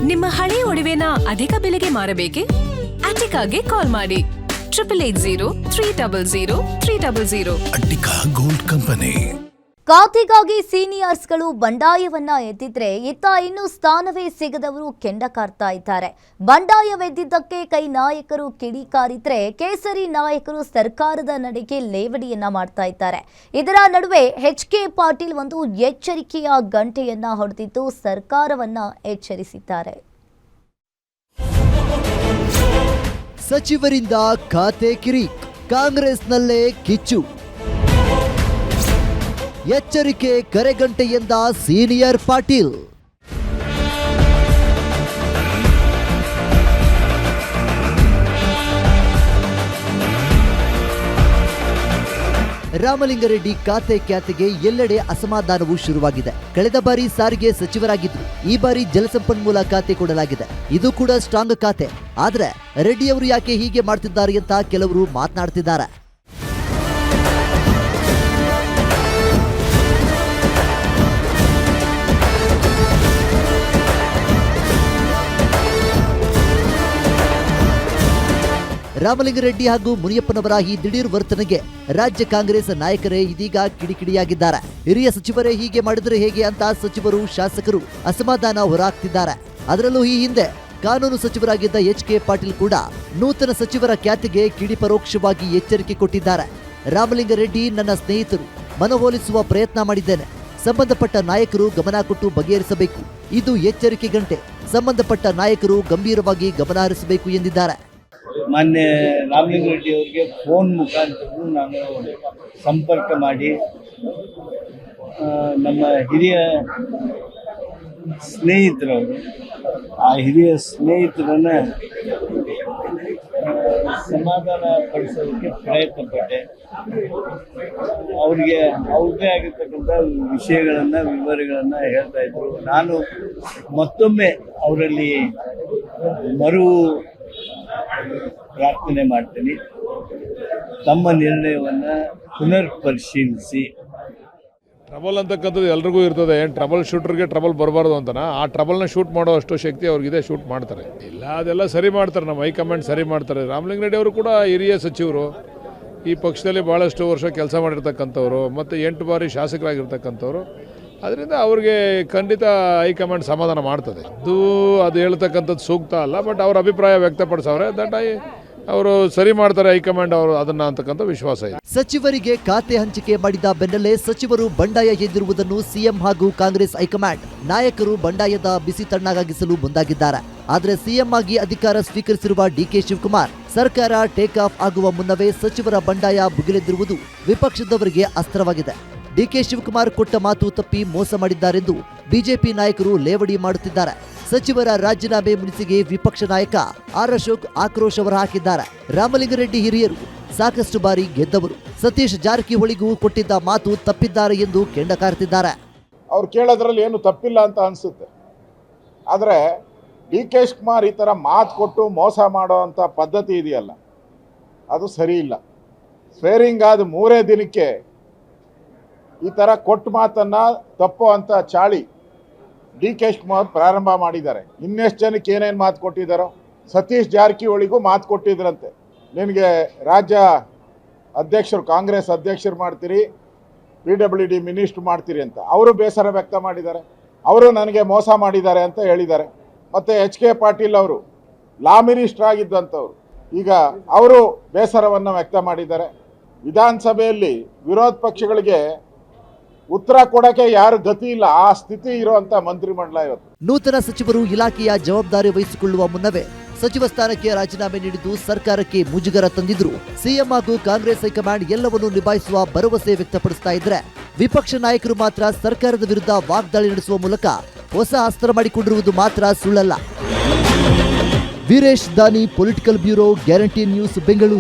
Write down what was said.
ನಿಮ್ಮ ಹಳೆ ಒಡವೆನ ಅಧಿಕ ಬೆಲೆಗೆ ಮಾರಬೇಕೆ? ಅಟಿಕಾಗೆ ಕಾಲ್ ಮಾಡಿ 8803000300. Attica gold company. ಖಾತೆಗಾಗಿ ಸೀನಿಯರ್ಸ್ಗಳು ಬಂಡಾಯವನ್ನ ಎದ್ದಿದ್ರೆ ಇತ್ತ ಇನ್ನೂ ಸ್ಥಾನವೇ ಸಿಗದವರು ಕೆಂಡ ಕಾರ್ತಾ ಇದ್ದಾರೆ. ಬಂಡಾಯವೆದ್ದಿದ್ದಕ್ಕೆ ಕೈ ನಾಯಕರು ಕಿಡಿಕಾರಿದ್ರೆ ಕೇಸರಿ ನಾಯಕರು ಸರ್ಕಾರದ ನಡೆಗೆ ಲೇವಡಿಯನ್ನ ಮಾಡ್ತಾ ಇದ್ದಾರೆ. ಇದರ ನಡುವೆ ಎಚ್.ಕೆ. ಪಾಟೀಲ್ ಒಂದು ಎಚ್ಚರಿಕೆಯ ಗಂಟೆಯನ್ನ ಹೊಡೆದಿದ್ದು ಸರ್ಕಾರವನ್ನ ಎಚ್ಚರಿಸಿದ್ದಾರೆ. ಸಚಿವರಿಂದ ಖಾತೆ ಕಿರಿಕ್, ಕಾಂಗ್ರೆಸ್ನಲ್ಲೇ ಕಿಚ್ಚು. ಎಚ್ಚರಿಕೆ ಕರೆಗಂಟೆಯಿಂದ ಸೀನಿಯರ್ ಪಾಟೀಲ್. ರಾಮಲಿಂಗಾರೆಡ್ಡಿ ಖ್ಯಾತಿಗೆ ಎಲ್ಲೆಡೆ ಅಸಮಾಧಾನವು ಶುರುವಾಗಿದೆ. ಕಳೆದ ಬಾರಿ ಸಾರಿಗೆ ಸಚಿವರಾಗಿದ್ರು, ಈ ಬಾರಿ ಜಲಸಂಪನ್ಮೂಲ ಖಾತೆ ಕೊಡಲಾಗಿದೆ. ಇದು ಕೂಡ ಸ್ಟ್ರಾಂಗ್ ಖಾತೆ. ಆದ್ರೆ ರೆಡ್ಡಿಯವರು ಯಾಕೆ ಹೀಗೆ ಮಾಡ್ತಿದ್ದಾರೆ ಅಂತ ಕೆಲವರು ಮಾತನಾಡ್ತಿದ್ದಾರೆ. ರಾಮಲಿಂಗಾರೆಡ್ಡಿ ಹಾಗೂ ಮುನಿಯಪ್ಪನವರ ಈ ದಿಢೀರ್ ವರ್ತನೆಗೆ ರಾಜ್ಯ ಕಾಂಗ್ರೆಸ್ ನಾಯಕರೇ ಇದೀಗ ಕಿಡಿಕಿಡಿಯಾಗಿದ್ದಾರೆ. ಹಿರಿಯ ಸಚಿವರೇ ಹೀಗೆ ಮಾಡಿದ್ರೆ ಹೇಗೆ ಅಂತ ಸಚಿವರು, ಶಾಸಕರು ಅಸಮಾಧಾನ ಹೊರಹಾಕ್ತಿದ್ದಾರೆ. ಅದರಲ್ಲೂ ಈ ಹಿಂದೆ ಕಾನೂನು ಸಚಿವರಾಗಿದ್ದ ಎಚ್.ಕೆ. ಪಾಟೀಲ್ ಕೂಡ ನೂತನ ಸಚಿವರ ಖ್ಯಾತಿಗೆ ಕಿಡಿ ಪರೋಕ್ಷವಾಗಿ ಎಚ್ಚರಿಕೆ ಕೊಟ್ಟಿದ್ದಾರೆ. ರಾಮಲಿಂಗಾರೆಡ್ಡಿ ನನ್ನ ಸ್ನೇಹಿತರು, ಮನವೊಲಿಸುವ ಪ್ರಯತ್ನ ಮಾಡಿದ್ದೇನೆ. ಸಂಬಂಧಪಟ್ಟ ನಾಯಕರು ಗಮನ ಕೊಟ್ಟು ಬಗೆಹರಿಸಬೇಕು. ಇದು ಎಚ್ಚರಿಕೆ ಗಂಟೆ. ಸಂಬಂಧಪಟ್ಟ ನಾಯಕರು ಗಂಭೀರವಾಗಿ ಗಮನ ಹರಿಸಬೇಕು ಎಂದಿದ್ದಾರೆ. ಮಾನ್ಯ ರಾಮಲಿಂಗಾರೆಡ್ಡಿ ಅವರಿಗೆ ಫೋನ್ ಮುಖಾಂತರ ನಾನು ಸಂಪರ್ಕ ಮಾಡಿ ನಮ್ಮ ಹಿರಿಯ ಸ್ನೇಹಿತರವರು, ಆ ಹಿರಿಯ ಸ್ನೇಹಿತರನ್ನ ಸಮಾಧಾನ ಪಡಿಸೋದಕ್ಕೆ ಪ್ರಯತ್ನ ಪಟ್ಟೆ. ಅವ್ರಿಗೆ ಅವ್ರದ್ದೇ ಆಗಿರ್ತಕ್ಕಂಥ ವಿಷಯಗಳನ್ನು, ವಿವರಗಳನ್ನು ಹೇಳ್ತಾ ಇದ್ರು. ನಾನು ಮತ್ತೊಮ್ಮೆ ಅವರಲ್ಲಿ ಪ್ರಾರ್ಥನೆ ಮಾಡ್ತೀನಿ, ತಮ್ಮ ನಿರ್ಣಯವನ್ನು ಪುನರ್ ಪರಿಶೀಲಿಸಿ. ಟ್ರಬಲ್ ಅಂತಕ್ಕಂಥದ್ದು ಎಲ್ರಿಗೂ ಇರ್ತದೆ. ಏನು ಟ್ರಬಲ್ ಶೂಟರ್ಗೆ ಟ್ರಬಲ್ ಬರಬಾರ್ದು ಅಂತನಾ? ಆ ಟ್ರಬಲ್ನ ಶೂಟ್ ಮಾಡೋ ಅಷ್ಟು ಶಕ್ತಿ ಅವ್ರಿಗಿದೆ, ಶೂಟ್ ಮಾಡ್ತಾರೆ. ಇಲ್ಲ, ಅದೆಲ್ಲ ಸರಿ ಮಾಡ್ತಾರೆ, ನಮ್ಮ ಹೈಕಮಾಂಡ್ ಸರಿ ಮಾಡ್ತಾರೆ. ರಾಮಲಿಂಗಾರೆಡ್ಡಿ ಅವರು ಕೂಡ ಹಿರಿಯ ಸಚಿವರು, ಈ ಪಕ್ಷದಲ್ಲಿ ಭಾಳಷ್ಟು ವರ್ಷ ಕೆಲಸ ಮಾಡಿರ್ತಕ್ಕಂಥವ್ರು, ಮತ್ತು 8 ಬಾರಿ ಶಾಸಕರಾಗಿರ್ತಕ್ಕಂಥವ್ರು. ಅದರಿಂದ ಅವ್ರಿಗೆ ಖಂಡಿತ ಹೈಕಮಾಂಡ್ ಸಮಾಧಾನ ಮಾಡ್ತದೆ. ಅದು ಹೇಳ್ತಕ್ಕಂಥದ್ದು ಸೂಕ್ತ ಅಲ್ಲ, ಬಟ್ ಅವ್ರ ಅಭಿಪ್ರಾಯ ವ್ಯಕ್ತಪಡಿಸವ್ರೆ. ಅವರು ಸರಿ ಮಾಡ್ತಾರೆ ಹೈಕಮಾಂಡ್ ಅವರು ಅದನ್ನ ಅಂತಕ್ಕಂಥ ವಿಶ್ವಾಸ ಇದೆ. ಸಚಿವರಿಗೆ ಖಾತೆ ಹಂಚಿಕೆ ಮಾಡಿದ ಬೆನ್ನಲ್ಲೇ ಸಚಿವರು ಬಂಡಾಯ ಎದ್ದಿರುವುದನ್ನು ಸಿಎಂ ಹಾಗೂ ಕಾಂಗ್ರೆಸ್ ಹೈಕಮಾಂಡ್ ನಾಯಕರು ಬಂಡಾಯದ ಬಿಸಿ ತಣ್ಣಗಾಗಿಸಲು ಮುಂದಾಗಿದ್ದಾರೆ. ಆದರೆ ಸಿಎಂ ಆಗಿ ಅಧಿಕಾರ ಸ್ವೀಕರಿಸಿರುವ ಡಿಕೆ ಶಿವಕುಮಾರ್ ಸರ್ಕಾರ ಟೇಕ್ ಆಫ್ ಆಗುವ ಮುನ್ನವೇ ಸಚಿವರ ಬಂಡಾಯ ಭುಗಿಲೆದ್ದಿರುವುದು ವಿಪಕ್ಷದವರಿಗೆ ಅಸ್ತ್ರವಾಗಿದೆ. ಡಿಕೆ ಶಿವಕುಮಾರ್ ಕೊಟ್ಟ ಮಾತು ತಪ್ಪಿ ಮೋಸ ಮಾಡಿದ್ದಾರೆಂದು ಬಿಜೆಪಿ ನಾಯಕರು ಲೇವಡಿ ಮಾಡುತ್ತಿದ್ದಾರೆ. ಸಚಿವರ ರಾಜೀನಾಮೆ ಮುನಿಸಿಗೆ ವಿಪಕ್ಷ ನಾಯಕ ಆರ್ ಅಶೋಕ್ ಆಕ್ರೋಶ ಹೊರಹಾಕಿದ್ದಾರೆ. ರಾಮಲಿಂಗಾರೆಡ್ಡಿ ಹಿರಿಯರು, ಸಾಕಷ್ಟು ಬಾರಿ ಗೆದ್ದವರು, ಸತೀಶ್ ಜಾರಕಿಹೊಳಿಗೂ ಕೊಟ್ಟಿದ್ದ ಮಾತು ತಪ್ಪಿದ್ದಾರೆ ಎಂದು ಕೆಂಡ ಕಾರ್ತಿದ್ದಾರೆ. ಅವ್ರು ಕೇಳೋದ್ರಲ್ಲಿ ಏನು ತಪ್ಪಿಲ್ಲ ಅಂತ ಅನಿಸುತ್ತೆ. ಆದರೆ ಡಿ ಕೆ ಶಿವಕುಮಾರ್ ಈ ಥರ ಮಾತು ಕೊಟ್ಟು ಮೋಸ ಮಾಡೋ ಅಂಥ ಪದ್ಧತಿ ಇದೆಯಲ್ಲ, ಅದು ಸರಿ ಇಲ್ಲ. ಸ್ವೇರಿಂಗ್ ಆದ 3 ದಿನಕ್ಕೆ ಈ ಥರ ಕೊಟ್ಟ ಮಾತನ್ನು ತಪ್ಪೋ ಅಂತ ಚಾಳಿ ಡಿ ಕೆ ಶಿವಕುಮಾರ್ ಪ್ರಾರಂಭ ಮಾಡಿದ್ದಾರೆ. ಇನ್ನೆಷ್ಟು ಜನಕ್ಕೆ ಏನೇನು ಮಾತು ಕೊಟ್ಟಿದ್ದಾರೋ, ಸತೀಶ್ ಜಾರಕಿಹೊಳಿಗೂ ಮಾತು ಕೊಟ್ಟಿದ್ರಂತೆ, ನಿನಗೆ ರಾಜ್ಯ ಅಧ್ಯಕ್ಷರು, ಕಾಂಗ್ರೆಸ್ ಅಧ್ಯಕ್ಷರು ಮಾಡ್ತೀರಿ, PWD ಮಿನಿಸ್ಟ್ರು ಮಾಡ್ತೀರಿ ಅಂತ. ಅವರು ಬೇಸರ ವ್ಯಕ್ತ ಮಾಡಿದ್ದಾರೆ. ಅವರು ನನಗೆ ಮೋಸ ಮಾಡಿದ್ದಾರೆ ಅಂತ ಹೇಳಿದ್ದಾರೆ. ಮತ್ತು ಎಚ್.ಕೆ. ಪಾಟೀಲ್ ಅವರು ಲಾ ಮಿನಿಸ್ಟರ್ ಆಗಿದ್ದಂಥವ್ರು, ಈಗ ಅವರು ಬೇಸರವನ್ನು ವ್ಯಕ್ತ ಮಾಡಿದ್ದಾರೆ. ವಿಧಾನಸಭೆಯಲ್ಲಿ ವಿರೋಧ ಪಕ್ಷಗಳಿಗೆ ಉತ್ತರ ಕೊಡಕ್ಕೆ ಯಾರು ಗತಿ ಇಲ್ಲ, ಆ ಸ್ಥಿತಿ ಇರುವಂತ ಮಂತ್ರಿಮಂಡಲ ಇವತ್ತು. ನೂತನ ಸಚಿವರು ಇಲಾಖೆಯ ಜವಾಬ್ದಾರಿ ವಹಿಸಿಕೊಳ್ಳುವ ಮುನ್ನವೇ ಸಚಿವ ಸ್ಥಾನಕ್ಕೆ ರಾಜೀನಾಮೆ ನೀಡಿದ್ದು ಸರ್ಕಾರಕ್ಕೆ ಮುಜುಗರ ತಂದಿದ್ರು. ಸಿಎಂ ಹಾಗೂ ಕಾಂಗ್ರೆಸ್ ಹೈಕಮಾಂಡ್ ಎಲ್ಲವನ್ನೂ ನಿಭಾಯಿಸುವ ಭರವಸೆ ವ್ಯಕ್ತಪಡಿಸ್ತಾ ಇದ್ರೆ, ವಿಪಕ್ಷ ನಾಯಕರು ಮಾತ್ರ ಸರ್ಕಾರದ ವಿರುದ್ಧ ವಾಗ್ದಾಳಿ ನಡೆಸುವ ಮೂಲಕ ಹೊಸ ಅಸ್ತ್ರ ಮಾಡಿಕೊಂಡಿರುವುದು ಮಾತ್ರ ಸುಳ್ಳಲ್ಲ. ವೀರೇಶ್ ದಾನಿ, political bureau, guarantee news, Bengaluru.